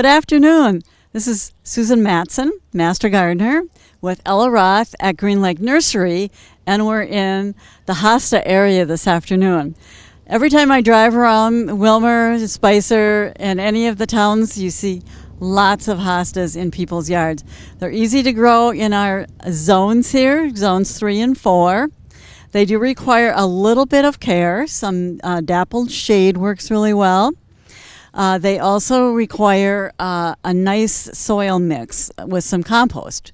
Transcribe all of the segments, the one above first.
Good afternoon. This is Susan Matson, Master Gardener, with Ella Roth at Green Lake Nursery, and we're in the Hosta area this afternoon. Every time I drive around Wilmer, Spicer, and any of the towns, you see lots of hostas in people's yards. They're easy to grow in our zones here, zones 3 and 4. They do require a little bit of care. Some dappled shade works really well. They also require a nice soil mix with some compost,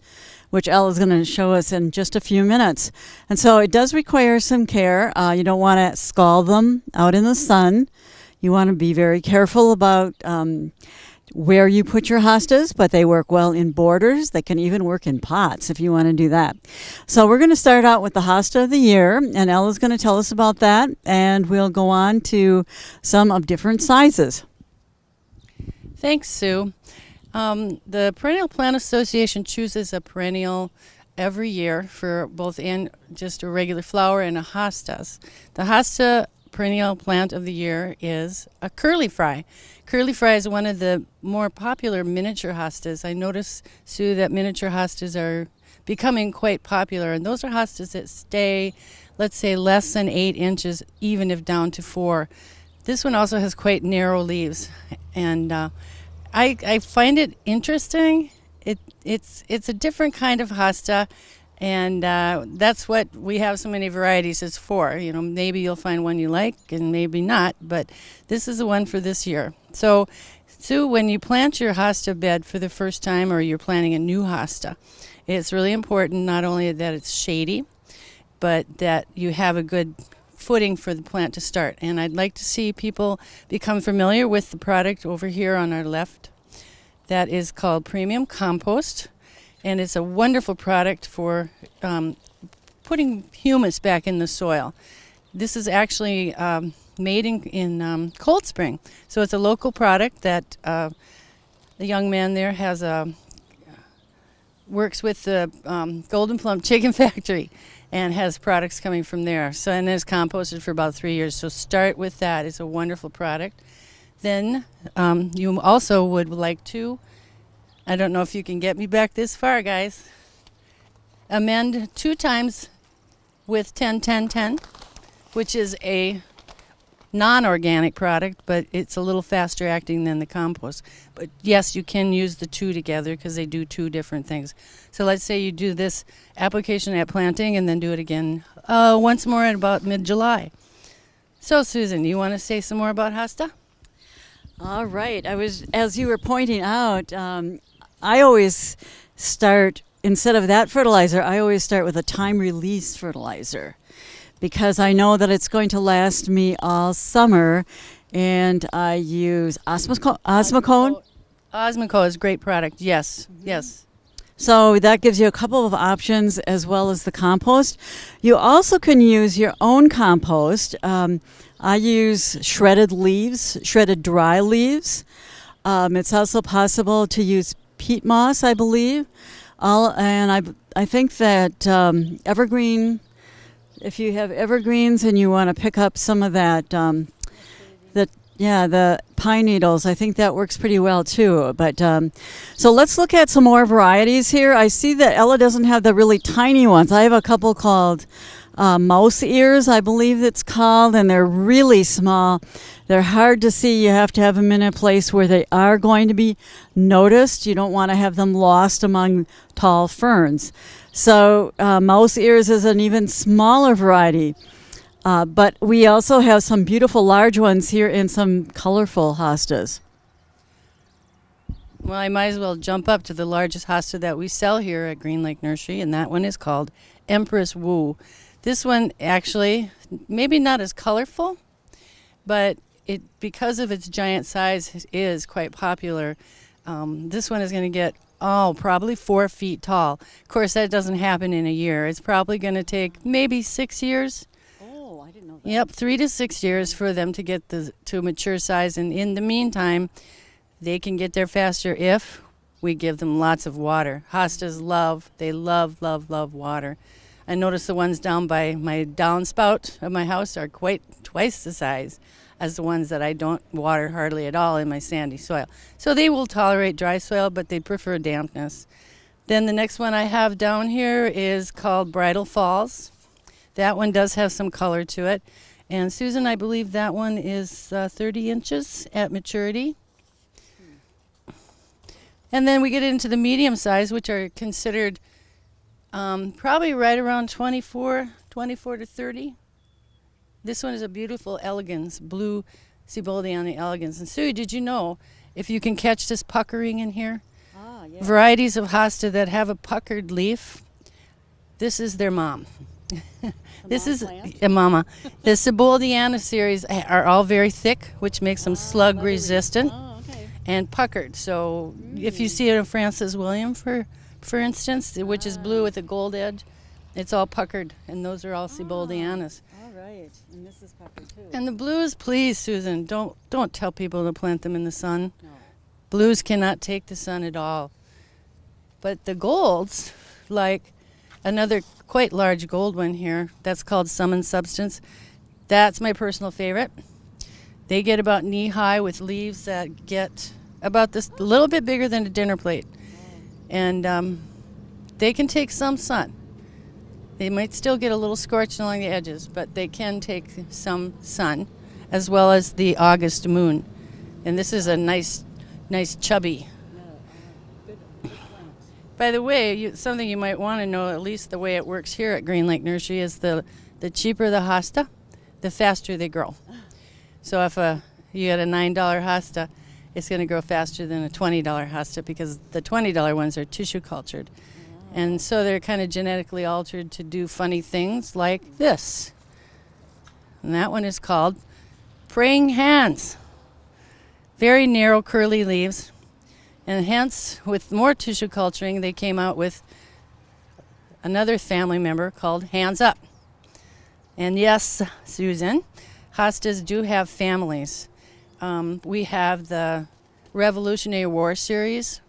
which Elle is going to show us in just a few minutes. And so it does require some care. You don't want to scald them out in the sun. You want to be very careful about where you put your hostas, but they work well in borders. They can even work in pots if you want to do that. So we're going to start out with the hosta of the year, and Ella's going to tell us about that, and we'll go on to some of different sizes. Thanks, Sue. The Perennial Plant Association chooses a perennial every year for both in just a regular flower and a hostas. The hosta perennial plant of the year is a curly fry. Curly fry is one of the more popular miniature hostas. I notice, Sue, that miniature hostas are becoming quite popular, and those are hostas that stay, let's say, less than 8 inches, even if down to 4. This one also has quite narrow leaves, and I find it interesting. It's a different kind of hosta, and that's what we have so many varieties is for. You know, maybe you'll find one you like and maybe not, but this is the one for this year. So, Sue, when you plant your hosta bed for the first time or you're planting a new hosta, it's really important not only that it's shady, but that you have a good footing for the plant to start. And I'd like to see people become familiar with the product over here on our left. That is called Premium Compost, and it's a wonderful product for putting humus back in the soil. This is actually made in Cold Spring, so it's a local product that the young man there has works with the Golden Plum Chicken Factory and has products coming from there. So, and it's composted for about 3 years. So start with that. It's a wonderful product. Then you also would like to, I don't know if you can get me back this far, guys, amend 2 times with 10-10-10, which is a non-organic product, but it's a little faster acting than the compost. But yes, you can use the 2 together because they do 2 different things. So let's say you do this application at planting and then do it again once more at about mid-July. So Susan, you want to say some more about hosta? All right. As you were pointing out, I always start, instead of that fertilizer, I always start with a time-release fertilizer, because I know that it's going to last me all summer, and I use Osmocote. Osmocote is a great product, yes, yes. So that gives you a couple of options as well as the compost. You also can use your own compost. I use shredded leaves, shredded dry leaves. It's also possible to use peat moss, I believe. And I think that evergreen, if you have evergreens and you want to pick up some of that, the pine needles, I think that works pretty well too. But so let's look at some more varieties here. I see that Ella doesn't have the really tiny ones. I have a couple called mouse ears, I believe it's called, and they're really small. They're hard to see. You have to have them in a place where they are going to be noticed. You don't want to have them lost among tall ferns. So mouse ears is an even smaller variety. But we also have some beautiful large ones here and some colorful hostas. Well, I might as well jump up to the largest hosta that we sell here at Green Lake Nursery, and that one is called Empress Wu. This one actually, maybe not as colorful, but it, because of its giant size, is quite popular. This one is going to get, probably 4 feet tall. Of course, that doesn't happen in a year. It's probably going to take maybe 6 years. Oh, I didn't know that. Yep, 3 to 6 years for them to get to a mature size. And in the meantime, they can get there faster if we give them lots of water. Hostas love water. I notice the ones down by my downspout of my house are quite twice the size. as the ones that I don't water hardly at all in my sandy soil. So they will tolerate dry soil, but they prefer dampness. Then the next one I have down here is called Bridal Falls. That one does have some color to it. And Susan, I believe that one is 30 inches at maturity. And then we get into the medium size, which are considered probably right around 24 to 30. This one is a beautiful elegans, blue Sibboldiana elegans. And Sue, did you know, if you can catch this puckering in here, Yeah. varieties of hosta that have a puckered leaf, this is their mom. This is a mama. The Sibboldiana series are all very thick, which makes them slug resistant and puckered. So if you see it in Francis William, for instance, which is blue with a gold edge, it's all puckered, and those are all Sibboldianas. All right, and this is puckered too. And the blues, please, Susan, don't tell people to plant them in the sun. No. Blues cannot take the sun at all. But the golds, like another quite large gold one here, that's called Summon Substance. That's my personal favorite. They get about knee high with leaves that get about this, a little bit bigger than a dinner plate. And they can take some sun. They might still get a little scorched along the edges, but they can take some sun, as well as the August moon. And this is a nice chubby. By the way, something you might want to know, at least the way it works here at Green Lake Nursery, is the cheaper the hosta, the faster they grow. So if you get a $9 hosta, it's going to grow faster than a $20 hosta because the $20 ones are tissue cultured. And so they're kind of genetically altered to do funny things like this. And that one is called Praying Hands. Very narrow, curly leaves. And hence, with more tissue culturing, they came out with another family member called Hands Up. And yes, Susan, hostas do have families. We have the Revolutionary War series,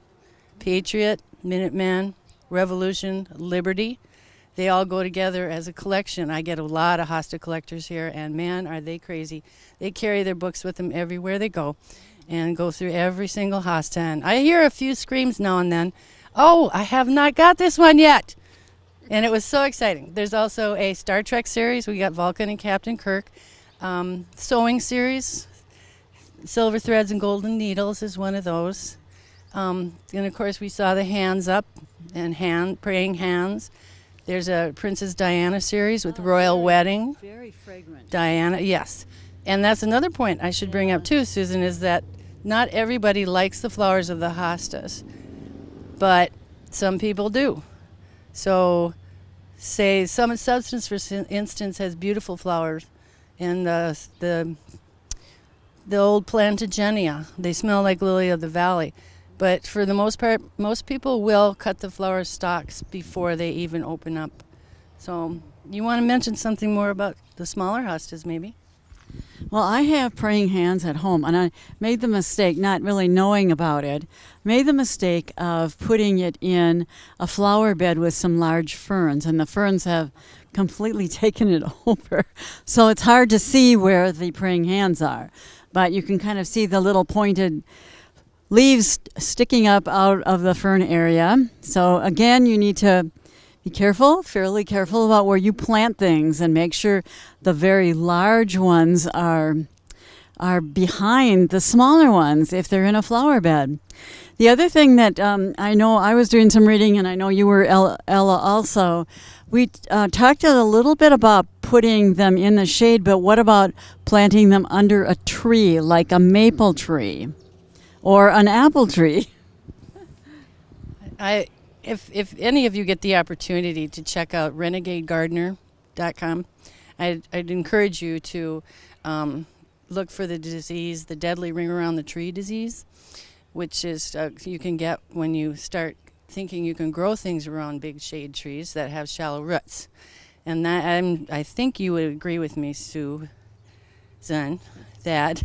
Patriot, Minuteman, Revolution, Liberty. They all go together as a collection. I get a lot of hosta collectors here, and man, are they crazy. They carry their books with them everywhere they go and go through every single hosta. And I hear a few screams now and then, "Oh, I have not got this one yet." And it was so exciting. There's also a Star Trek series. We got Vulcan and Captain Kirk. Sewing series, Silver Threads and Golden Needles is one of those. And of course we saw the Hands Up and Praying Hands. There's a Princess Diana series with Royal Wedding. Very fragrant. Diana, yes. And that's another point I should bring up too, Susan, is that not everybody likes the flowers of the hostas, but some people do. So say Summit Substance, for instance, has beautiful flowers. And the old Plantagenia, they smell like lily of the valley. But for the most part, most people will cut the flower stalks before they even open up. So you want to mention something more about the smaller hostas, maybe? Well, I have praying hands at home, and I made the mistake, not really knowing about it, made the mistake of putting it in a flower bed with some large ferns, and the ferns have completely taken it over. So it's hard to see where the praying hands are, but you can kind of see the little pointed leaves sticking up out of the fern area. So again, you need to be careful, fairly careful about where you plant things and make sure the very large ones are behind the smaller ones if they're in a flower bed. The other thing that I know I was doing some reading, and I know you were, Ella, also, we talked a little bit about putting them in the shade, but what about planting them under a tree, like a maple tree or an apple tree? If any of you get the opportunity to check out renegadegardener.com, I'd encourage you to look for the disease, the deadly ring around the tree disease, which is you can get when you start thinking you can grow things around big shade trees that have shallow roots. And that I think you would agree with me, Susan, that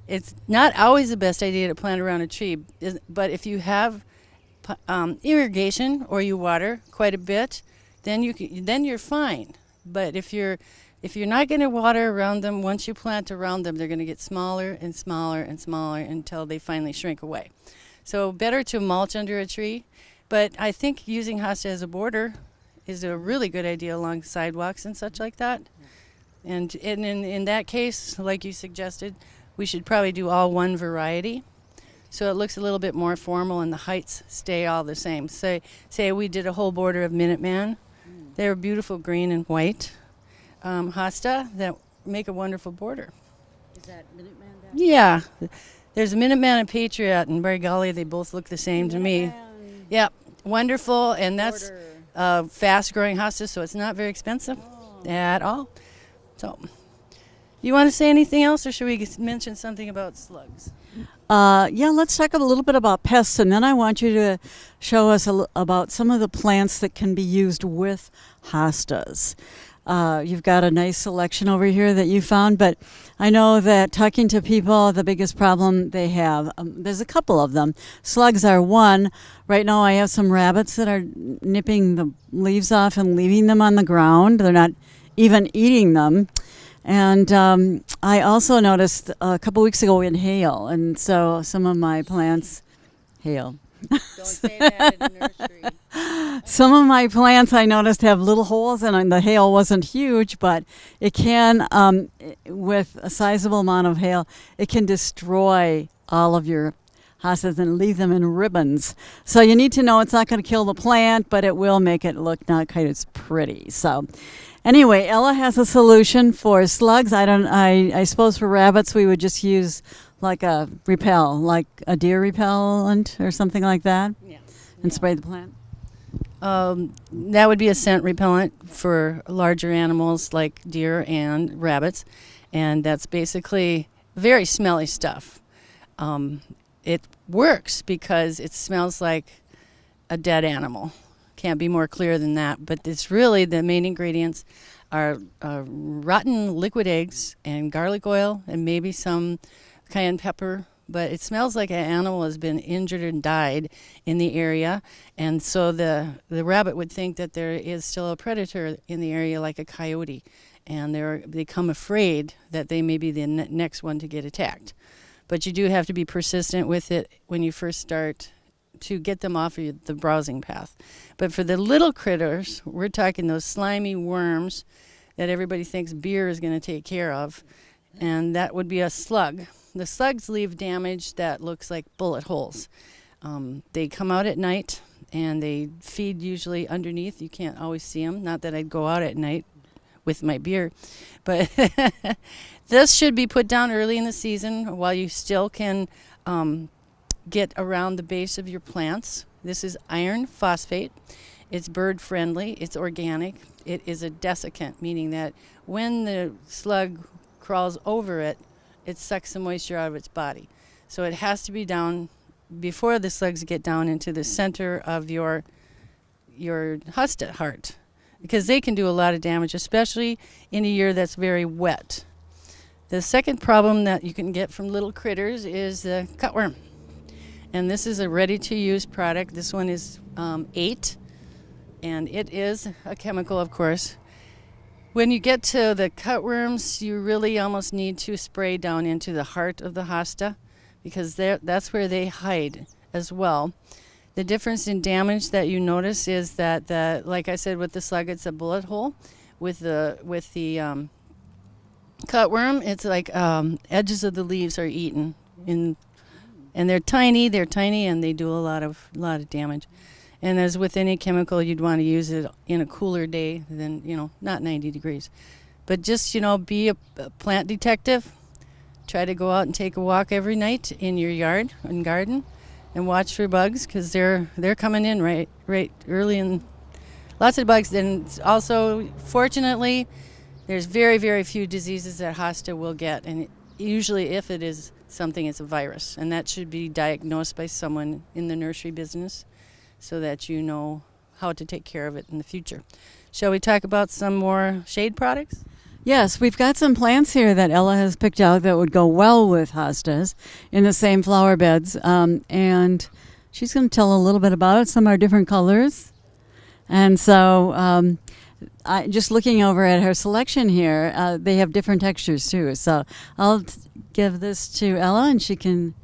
it's not always the best idea to plant around a tree, but if you have irrigation or you water quite a bit, then you're fine. But if If you're not going to water around them, once you plant around them, they're going to get smaller and smaller and smaller until they finally shrink away. So better to mulch under a tree. But I think using hosta as a border is a really good idea along sidewalks and such like that. And in that case, like you suggested, we should probably do all one variety, so it looks a little bit more formal and the heights stay all the same. Say we did a whole border of Minuteman. They're beautiful green and white hosta that make a wonderful border. Is that Minuteman down? Yeah. There's a Minuteman and Patriot, and by golly, they both look the same to me. Yeah, wonderful, and that's fast-growing hosta, so it's not very expensive at all. So, you want to say anything else, or should we mention something about slugs? Yeah, let's talk a little bit about pests, and then I want you to show us about some of the plants that can be used with hostas. You've got a nice selection over here that you found, but I know that talking to people, the biggest problem they have, there's a couple of them. Slugs are one. Right now I have some rabbits that are nipping the leaves off and leaving them on the ground. They're not even eating them. And I also noticed a couple weeks ago we had hail, and so some of my plants, hail. Don't say that in the nursery. Some of my plants I noticed have little holes in them. The hail wasn't huge, but it can, with a sizable amount of hail, it can destroy all of your hostas and leave them in ribbons. So you need to know it's not going to kill the plant, but it will make it look not quite as pretty. So anyway, Ella has a solution for slugs. I suppose for rabbits we would just use like a repel, like a deer repellent or something like that, and spray the plant. That would be a scent repellent for larger animals like deer and rabbits, and that's basically very smelly stuff. It works because it smells like a dead animal. Can't be more clear than that, but it's really the main ingredients are rotten liquid eggs and garlic oil and maybe some cayenne pepper, but it smells like an animal has been injured and died in the area, and so the rabbit would think that there is still a predator in the area, like a coyote, and they become afraid that they may be the next one to get attacked. But you do have to be persistent with it when you first start to get them off of the browsing path. But for the little critters, we're talking those slimy worms that everybody thinks beer is going to take care of, and that would be a slug. The slugs leave damage that looks like bullet holes. They come out at night, and they feed usually underneath. You can't always see them. Not that I'd go out at night with my beer. But this should be put down early in the season while you still can get around the base of your plants. This is iron phosphate. It's bird friendly. It's organic. It is a desiccant, meaning that when the slug crawls over it, it sucks the moisture out of its body. So it has to be down before the slugs get down into the center of your hosta heart, because they can do a lot of damage, especially in a year that's very wet. The second problem that you can get from little critters is the cutworm. And this is a ready-to-use product. This one is 8, and it is a chemical, of course. When you get to the cutworms, you really almost need to spray down into the heart of the hosta, because that's where they hide as well. The difference in damage that you notice is that, like I said, with the slug, it's a bullet hole. With the cutworm, it's like edges of the leaves are eaten, and they're tiny, and they do a lot of damage. And as with any chemical, you'd want to use it in a cooler day than, not 90 degrees. But just, be a plant detective. Try to go out and take a walk every night in your yard and garden and watch for bugs, because they're coming in right early, and lots of bugs. And also, fortunately, there's very, very few diseases that hosta will get. And usually if it is something, it's a virus. And that should be diagnosed by someone in the nursery business, so that you know how to take care of it in the future. Shall we talk about some more shade products? Yes, we've got some plants here that Ella has picked out that would go well with hostas in the same flower beds. And she's going to tell a little bit about it. Some are different colors. And so just looking over at her selection here, they have different textures too. So I'll give this to Ella, and she can.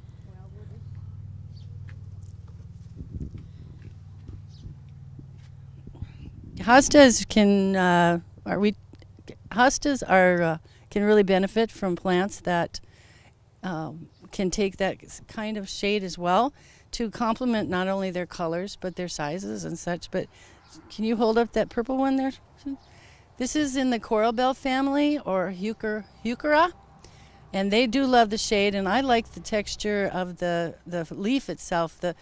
Hostas can really benefit from plants that can take that kind of shade as well to complement not only their colors but their sizes and such. But can you hold up that purple one there? This is in the coral bell family, or heuchera, and they do love the shade. And I like the texture of the leaf itself. The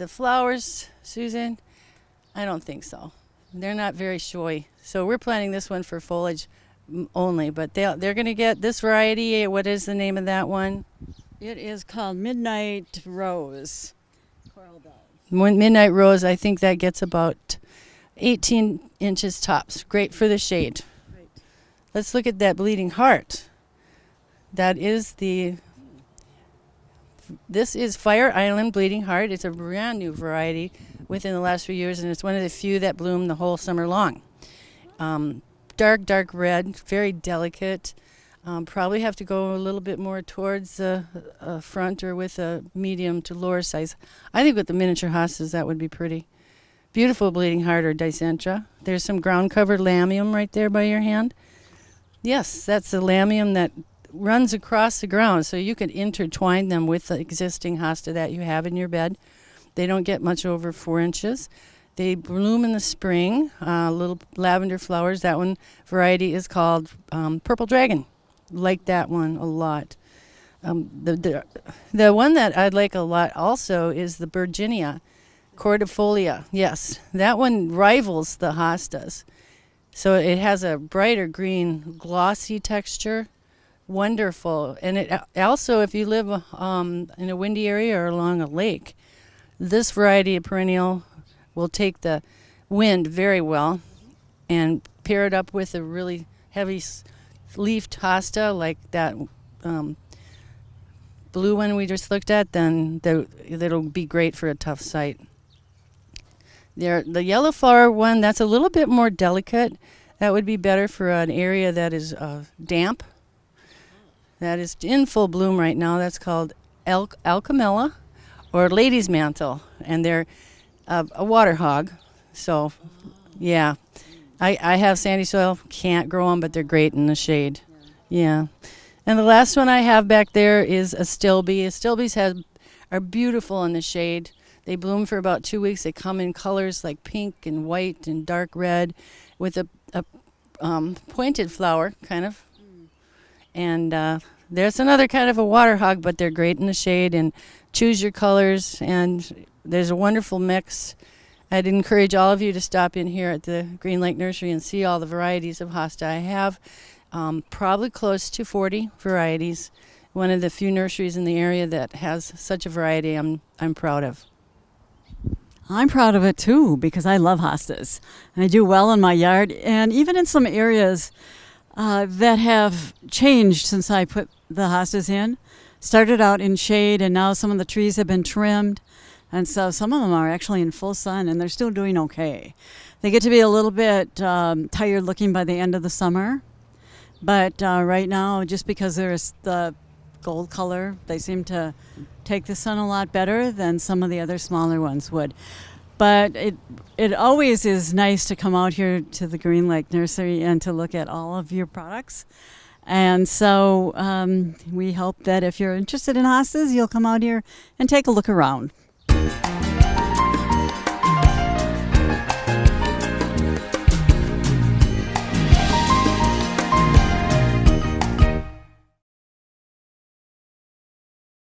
flowers, Susan, I don't think so. They're not very showy. So we're planting this one for foliage only, but they're going to get this variety. What is the name of that one? It is called Midnight Rose. Coral Bell. Midnight Rose, I think that gets about 18 inches tops. Great for the shade. Right. Let's look at that Bleeding Heart. This is Fire Island Bleeding Heart. It's a brand new variety within the last few years, and it's one of the few that bloom the whole summer long. Dark red, very delicate. Probably have to go a little bit more towards the front, or with a medium to lower size. I think with the miniature hostas that would be pretty. Beautiful Bleeding Heart or Dicentra. There's some ground-covered lamium right there by your hand. Yes, that's the lamium that runs across the ground, so you could intertwine them with the existing hosta that you have in your bed. They don't get much over 4 inches. They bloom in the spring, little lavender flowers. That one variety is called Purple Dragon. Like that one a lot. The one that I'd like a lot also is the Virginia cordifolia. Yes, that one rivals the hostas. So it has a brighter green, glossy texture. Wonderful. And it also, if you live in a windy area or along a lake, this variety of perennial will take the wind very well and pair it up with a really heavy leafed hosta like that blue one we just looked at, then it'll be great for a tough site. The yellow flower one, that's a little bit more delicate. That would be better for an area that is damp. That is in full bloom right now. That's called Alchemilla or Lady's Mantle, and they're a water hog. So, yeah, I have sandy soil, can't grow them, but they're great in the shade. Yeah. And the last one I have back there is a Stilby. Stilbies are beautiful in the shade. They bloom for about 2 weeks. They come in colors like pink and white and dark red with a pointed flower, kind of. And there's another kind of a water hog, but they're great in the shade. And choose your colors, and there's a wonderful mix. I'd encourage all of you to stop in here at the Green Lake Nursery and see all the varieties of hosta. I have probably close to 40 varieties. One of the few nurseries in the area that has such a variety I'm proud of. I'm proud of it too, because I love hostas. And I do well in my yard, and even in some areas that have changed since I put the hostas in. Started out in shade, and now some of the trees have been trimmed, and so some of them are actually in full sun, and they're still doing okay. They get to be a little bit tired looking by the end of the summer, but right now, just because there's the gold color, they seem to take the sun a lot better than some of the other smaller ones would. But it always is nice to come out here to the Green Lake Nursery and to look at all of your products. And so we hope that if you're interested in hostas, you'll come out here and take a look around.